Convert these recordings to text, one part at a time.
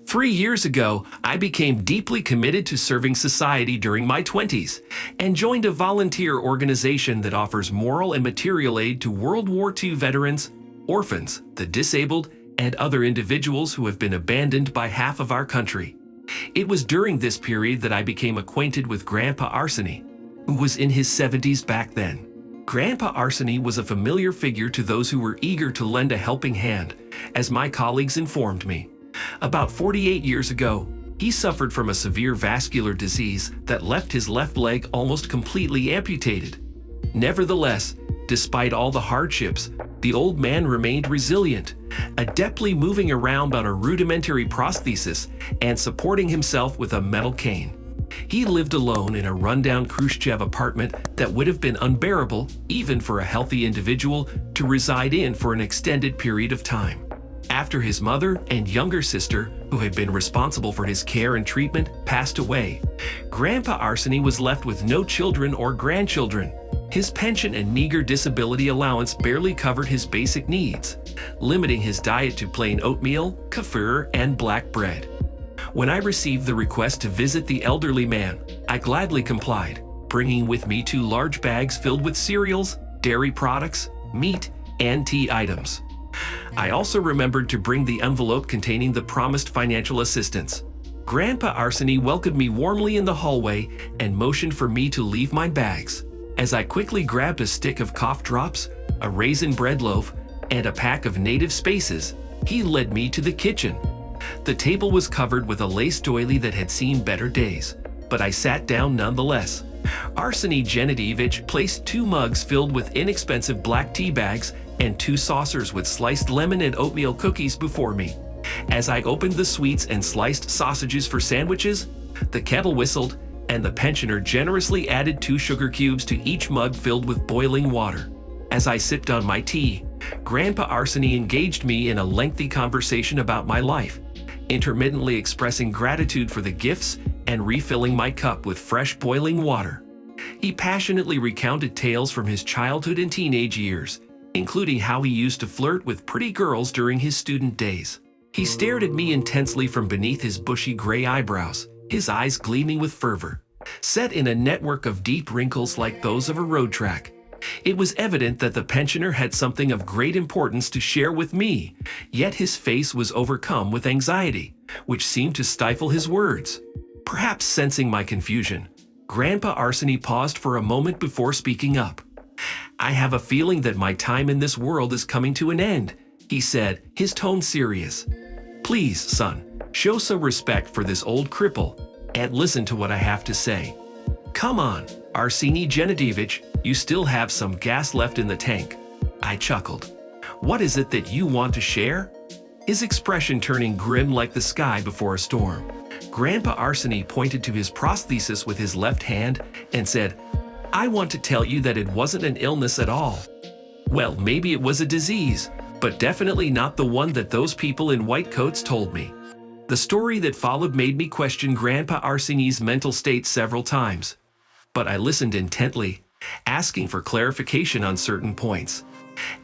3 years ago, I became deeply committed to serving society during my 20s and joined a volunteer organization that offers moral and material aid to World War II veterans, orphans, the disabled, and other individuals who have been abandoned by half of our country. It was during this period that I became acquainted with Grandpa Arseny, who was in his 70s back then. Grandpa Arseny was a familiar figure to those who were eager to lend a helping hand, as my colleagues informed me. About 48 years ago, he suffered from a severe vascular disease that left his left leg almost completely amputated. Nevertheless, despite all the hardships, the old man remained resilient, adeptly moving around on a rudimentary prosthesis and supporting himself with a metal cane. He lived alone in a rundown Khrushchev apartment that would have been unbearable even for a healthy individual to reside in for an extended period of time. After his mother and younger sister, who had been responsible for his care and treatment, passed away, Grandpa Arseny was left with no children or grandchildren. His pension and meager disability allowance barely covered his basic needs, limiting his diet to plain oatmeal, kefir, and black bread. When I received the request to visit the elderly man, I gladly complied, bringing with me 2 large bags filled with cereals, dairy products, meat, and tea items. I also remembered to bring the envelope containing the promised financial assistance. Grandpa Arseny welcomed me warmly in the hallway and motioned for me to leave my bags. As I quickly grabbed a stick of cough drops, a raisin bread loaf, and a pack of native spices, he led me to the kitchen. The table was covered with a lace doily that had seen better days, but I sat down nonetheless. Arseny Genadevich placed 2 mugs filled with inexpensive black tea bags and 2 saucers with sliced lemon and oatmeal cookies before me. As I opened the sweets and sliced sausages for sandwiches, the kettle whistled, and the pensioner generously added 2 sugar cubes to each mug filled with boiling water. As I sipped on my tea, Grandpa Arseny engaged me in a lengthy conversation about my life, intermittently expressing gratitude for the gifts and refilling my cup with fresh boiling water. He passionately recounted tales from his childhood and teenage years, including how he used to flirt with pretty girls during his student days. He stared at me intensely from beneath his bushy gray eyebrows, his eyes gleaming with fervor, set in a network of deep wrinkles like those of a road track. It was evident that the pensioner had something of great importance to share with me, yet his face was overcome with anxiety, which seemed to stifle his words. Perhaps sensing my confusion, Grandpa Arseny paused for a moment before speaking up. "I have a feeling that my time in this world is coming to an end," he said, his tone serious. "Please, son, show some respect for this old cripple and listen to what I have to say. Come on, Arseny Genadevich, you still have some gas left in the tank." I chuckled. "What is it that you want to share?" His expression turning grim like the sky before a storm. Grandpa Arseny pointed to his prosthesis with his left hand and said, "I want to tell you that it wasn't an illness at all. Well, maybe it was a disease, but definitely not the one that those people in white coats told me." The story that followed made me question Grandpa Arseny's mental state several times, but I listened intently, asking for clarification on certain points.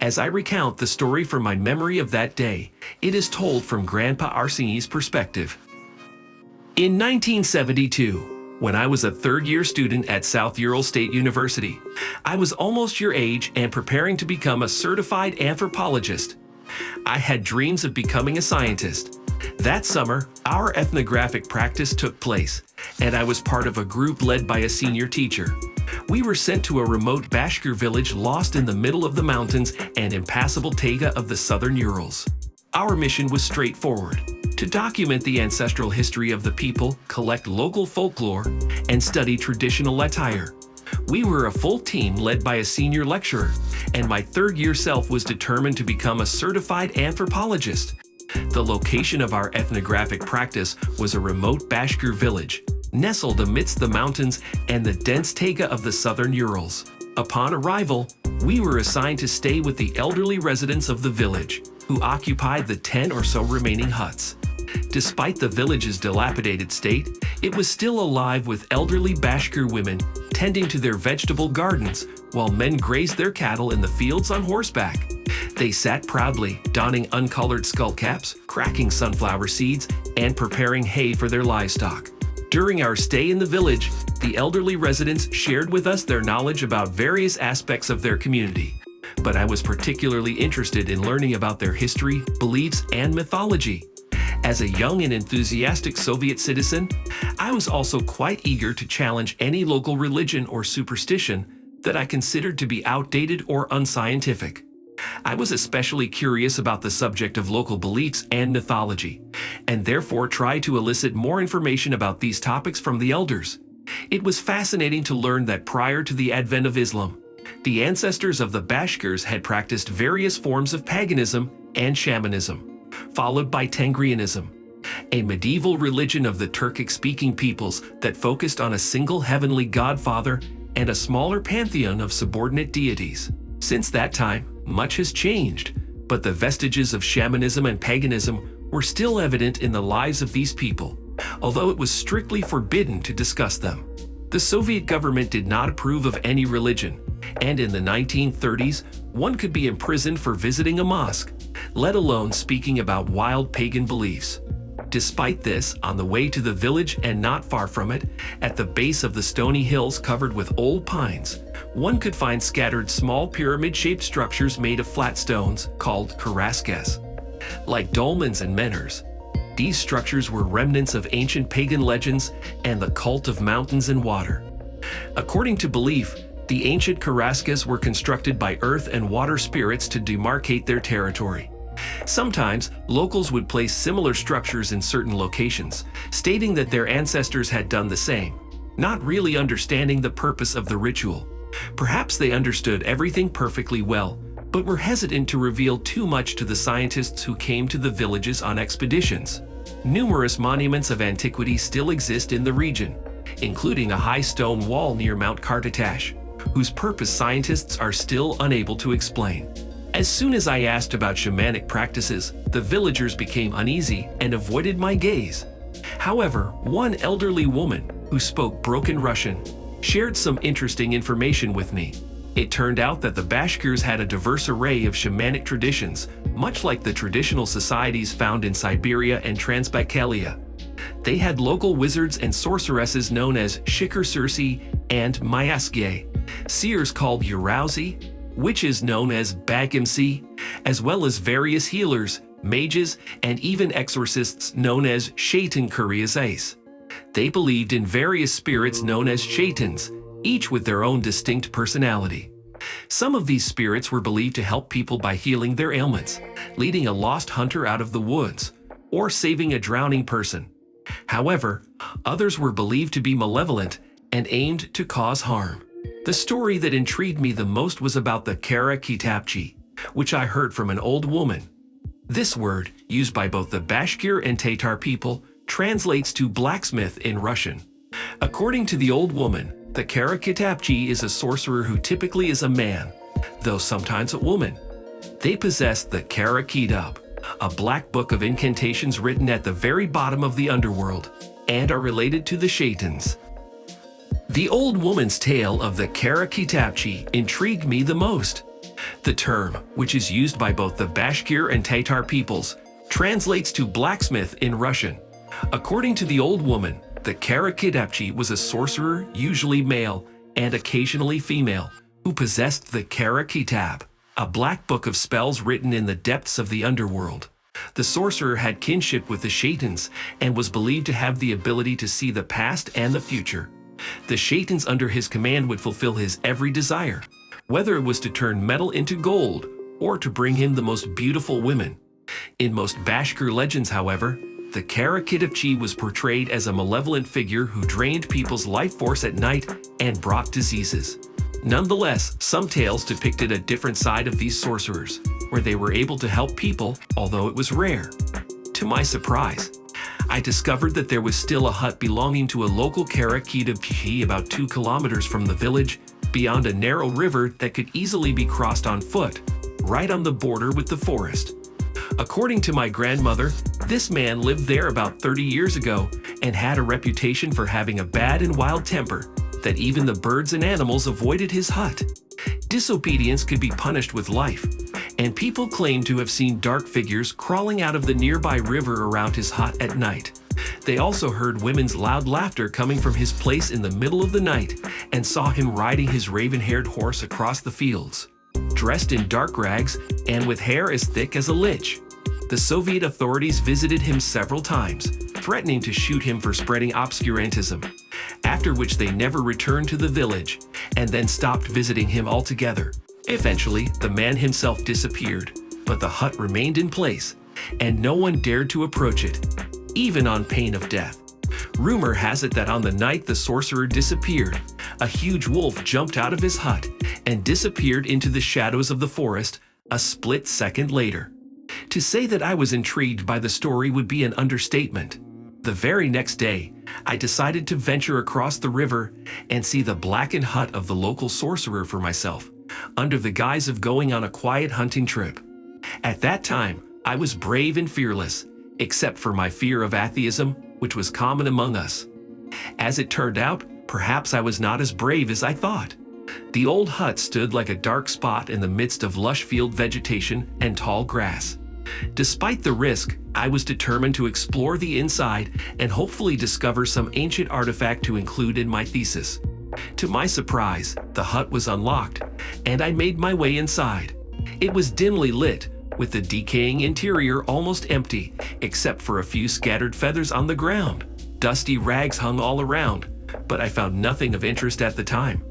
As I recount the story from my memory of that day, it is told from Grandpa Arseny's perspective. In 1972, when I was a third-year student at South Ural State University, I was almost your age and preparing to become a certified anthropologist. I had dreams of becoming a scientist. That summer, our ethnographic practice took place, and I was part of a group led by a senior teacher. We were sent to a remote Bashkir village lost in the middle of the mountains and impassable taiga of the southern Urals. Our mission was straightforward: to document the ancestral history of the people, collect local folklore, and study traditional attire. We were a full team led by a senior lecturer, and my third-year self was determined to become a certified anthropologist. The location of our ethnographic practice was a remote Bashkir village, nestled amidst the mountains and the dense taiga of the southern Urals. Upon arrival, we were assigned to stay with the elderly residents of the village, who occupied the 10 or so remaining huts. Despite the village's dilapidated state, it was still alive with elderly Bashkir women tending to their vegetable gardens while men grazed their cattle in the fields on horseback. They sat proudly, donning uncolored skull caps, cracking sunflower seeds, and preparing hay for their livestock. During our stay in the village, the elderly residents shared with us their knowledge about various aspects of their community. But I was particularly interested in learning about their history, beliefs, and mythology. As a young and enthusiastic Soviet citizen, I was also quite eager to challenge any local religion or superstition that I considered to be outdated or unscientific. I was especially curious about the subject of local beliefs and mythology, and therefore tried to elicit more information about these topics from the elders. It was fascinating to learn that prior to the advent of Islam, the ancestors of the Bashkirs had practiced various forms of paganism and shamanism, followed by Tengrianism, a medieval religion of the Turkic-speaking peoples that focused on a single heavenly godfather and a smaller pantheon of subordinate deities. Since that time, much has changed, but the vestiges of shamanism and paganism were still evident in the lives of these people, although it was strictly forbidden to discuss them. The Soviet government did not approve of any religion, and in the 1930s, one could be imprisoned for visiting a mosque, let alone speaking about wild pagan beliefs. Despite this, on the way to the village and not far from it, at the base of the stony hills covered with old pines, one could find scattered small pyramid-shaped structures made of flat stones called karaskes. Like dolmens and menhirs, these structures were remnants of ancient pagan legends and the cult of mountains and water. According to belief, the ancient karaskes were constructed by earth and water spirits to demarcate their territory. Sometimes, locals would place similar structures in certain locations, stating that their ancestors had done the same, not really understanding the purpose of the ritual. Perhaps they understood everything perfectly well, but were hesitant to reveal too much to the scientists who came to the villages on expeditions. Numerous monuments of antiquity still exist in the region, including a high stone wall near Mount Kartatash, whose purpose scientists are still unable to explain. As soon as I asked about shamanic practices, the villagers became uneasy and avoided my gaze. However, one elderly woman, who spoke broken Russian, shared some interesting information with me. It turned out that the Bashkirs had a diverse array of shamanic traditions, much like the traditional societies found in Siberia and Transbaikalia. They had local wizards and sorceresses known as Shikar-Sursi and Mayaskye, seers called Urauzi, witches known as Bagimsi, as well as various healers, mages, and even exorcists known as Shaitan Kuriazais. They believed in various spirits known as shaitans, each with their own distinct personality. Some of these spirits were believed to help people by healing their ailments, leading a lost hunter out of the woods, or saving a drowning person. However, others were believed to be malevolent and aimed to cause harm. The story that intrigued me the most was about the Kara Kitapchi, which I heard from an old woman. This word, used by both the Bashkir and Tatar people, translates to blacksmith in Russian. According to the old woman, the Kara Kitapchi is a sorcerer who typically is a man, though sometimes a woman. They possess the Kara Kitab, a black book of incantations written at the very bottom of the underworld, and are related to the shaitans. The old woman's tale of the Kara Kitapchi intrigued me the most. The term, which is used by both the Bashkir and Tatar peoples, translates to blacksmith in Russian. According to the old woman, the Kara Kitapchi was a sorcerer, usually male and occasionally female, who possessed the Kara Kitab, a black book of spells written in the depths of the underworld. The sorcerer had kinship with the shaitans and was believed to have the ability to see the past and the future. The shaitans under his command would fulfill his every desire, whether it was to turn metal into gold or to bring him the most beautiful women. In most Bashkir legends, however, the Kara Kitapchi was portrayed as a malevolent figure who drained people's life force at night and brought diseases. Nonetheless, some tales depicted a different side of these sorcerers, where they were able to help people, although it was rare. To my surprise, I discovered that there was still a hut belonging to a local Kara Kitapchi about 2 kilometers from the village, beyond a narrow river that could easily be crossed on foot, right on the border with the forest. According to my grandmother, this man lived there about 30 years ago and had a reputation for having a bad and wild temper, that even the birds and animals avoided his hut. Disobedience could be punished with life, and people claimed to have seen dark figures crawling out of the nearby river around his hut at night. They also heard women's loud laughter coming from his place in the middle of the night and saw him riding his raven-haired horse across the fields, dressed in dark rags and with hair as thick as a lich. The Soviet authorities visited him several times, threatening to shoot him for spreading obscurantism, after which they never returned to the village and then stopped visiting him altogether. Eventually, the man himself disappeared, but the hut remained in place, and no one dared to approach it, even on pain of death. Rumor has it that on the night the sorcerer disappeared, a huge wolf jumped out of his hut and disappeared into the shadows of the forest a split second later. To say that I was intrigued by the story would be an understatement. The very next day, I decided to venture across the river and see the blackened hut of the local sorcerer for myself, under the guise of going on a quiet hunting trip. At that time, I was brave and fearless, except for my fear of atheism, which was common among us. As it turned out, perhaps I was not as brave as I thought. The old hut stood like a dark spot in the midst of lush field vegetation and tall grass. Despite the risk, I was determined to explore the inside and hopefully discover some ancient artifact to include in my thesis. To my surprise, the hut was unlocked, and I made my way inside. It was dimly lit, with the decaying interior almost empty, except for a few scattered feathers on the ground. Dusty rags hung all around, but I found nothing of interest at the time.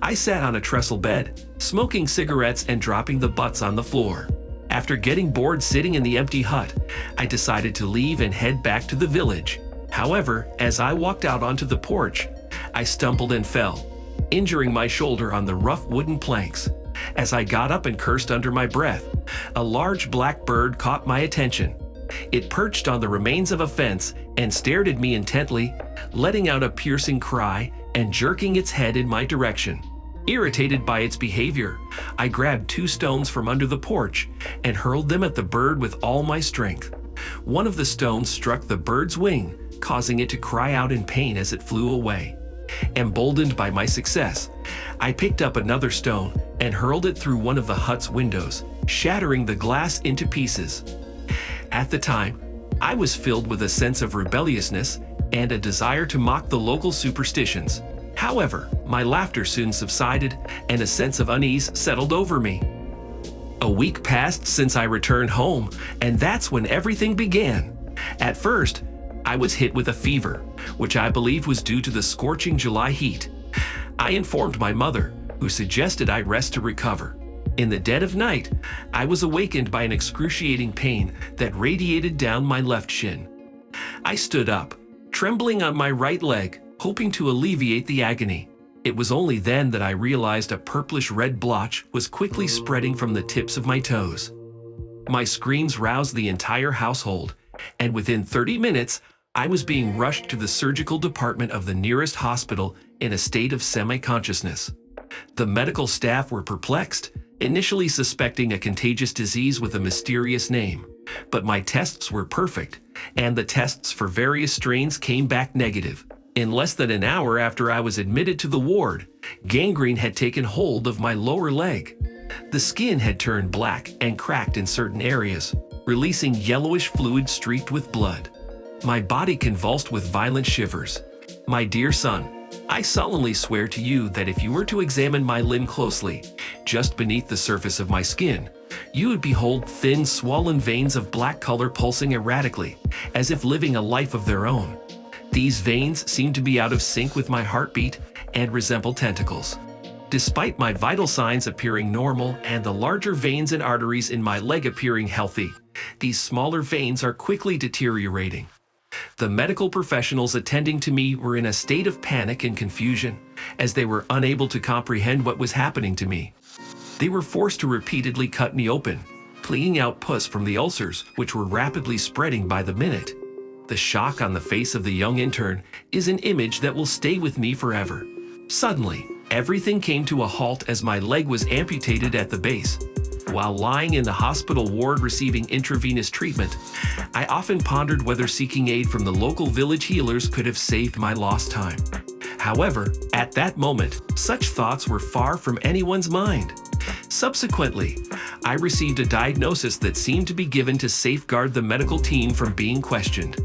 I sat on a trestle bed, smoking cigarettes and dropping the butts on the floor. After getting bored sitting in the empty hut, I decided to leave and head back to the village. However, as I walked out onto the porch, I stumbled and fell, injuring my shoulder on the rough wooden planks. As I got up and cursed under my breath, a large black bird caught my attention. It perched on the remains of a fence and stared at me intently, letting out a piercing cry and jerking its head in my direction. Irritated by its behavior, I grabbed 2 stones from under the porch and hurled them at the bird with all my strength. One of the stones struck the bird's wing, causing it to cry out in pain as it flew away. Emboldened by my success, I picked up another stone and hurled it through one of the hut's windows, shattering the glass into pieces. At the time, I was filled with a sense of rebelliousness and a desire to mock the local superstitions. However, my laughter soon subsided and a sense of unease settled over me. A week passed since I returned home, and that's when everything began. At first, I was hit with a fever, which I believe was due to the scorching July heat. I informed my mother, who suggested I rest to recover. In the dead of night, I was awakened by an excruciating pain that radiated down my left shin. I stood up, trembling on my right leg, hoping to alleviate the agony. It was only then that I realized a purplish-red blotch was quickly spreading from the tips of my toes. My screams roused the entire household, and within 30 minutes, I was being rushed to the surgical department of the nearest hospital in a state of semi-consciousness. The medical staff were perplexed, initially suspecting a contagious disease with a mysterious name. But my tests were perfect, and the tests for various strains came back negative. In less than an hour after I was admitted to the ward, gangrene had taken hold of my lower leg. The skin had turned black and cracked in certain areas, releasing yellowish fluid streaked with blood. My body convulsed with violent shivers. My dear son, I solemnly swear to you that if you were to examine my limb closely, just beneath the surface of my skin, you would behold thin, swollen veins of black color pulsing erratically, as if living a life of their own. These veins seem to be out of sync with my heartbeat and resemble tentacles. Despite my vital signs appearing normal and the larger veins and arteries in my leg appearing healthy, these smaller veins are quickly deteriorating. The medical professionals attending to me were in a state of panic and confusion, as they were unable to comprehend what was happening to me. They were forced to repeatedly cut me open, cleaning out pus from the ulcers, which were rapidly spreading by the minute. The shock on the face of the young intern is an image that will stay with me forever. Suddenly, everything came to a halt as my leg was amputated at the base. While lying in the hospital ward receiving intravenous treatment, I often pondered whether seeking aid from the local village healers could have saved my lost time. However, at that moment, such thoughts were far from anyone's mind. Subsequently, I received a diagnosis that seemed to be given to safeguard the medical team from being questioned.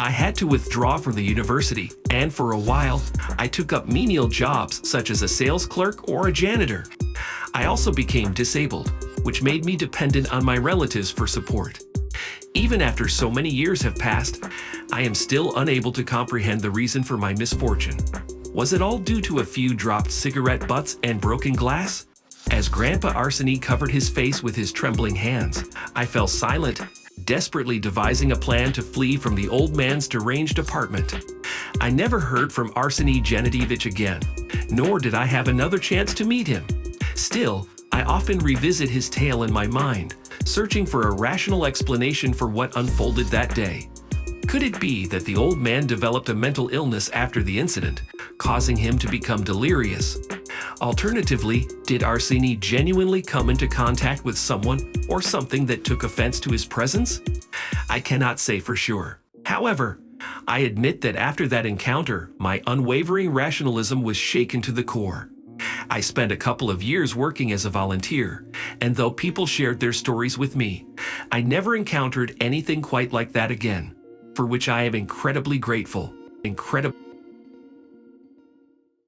I had to withdraw from the university, and for a while, I took up menial jobs such as a sales clerk or a janitor. I also became disabled, which made me dependent on my relatives for support. Even after so many years have passed, I am still unable to comprehend the reason for my misfortune. Was it all due to a few dropped cigarette butts and broken glass? As Grandpa Arseny covered his face with his trembling hands, I fell silent, desperately devising a plan to flee from the old man's deranged apartment. I never heard from Arseny Genadevich again, nor did I have another chance to meet him. Still, I often revisit his tale in my mind, searching for a rational explanation for what unfolded that day. Could it be that the old man developed a mental illness after the incident, causing him to become delirious? Alternatively, did Arseny genuinely come into contact with someone or something that took offense to his presence? I cannot say for sure. However, I admit that after that encounter, my unwavering rationalism was shaken to the core. I spent a couple of years working as a volunteer, and though people shared their stories with me, I never encountered anything quite like that again, for which I am incredibly grateful.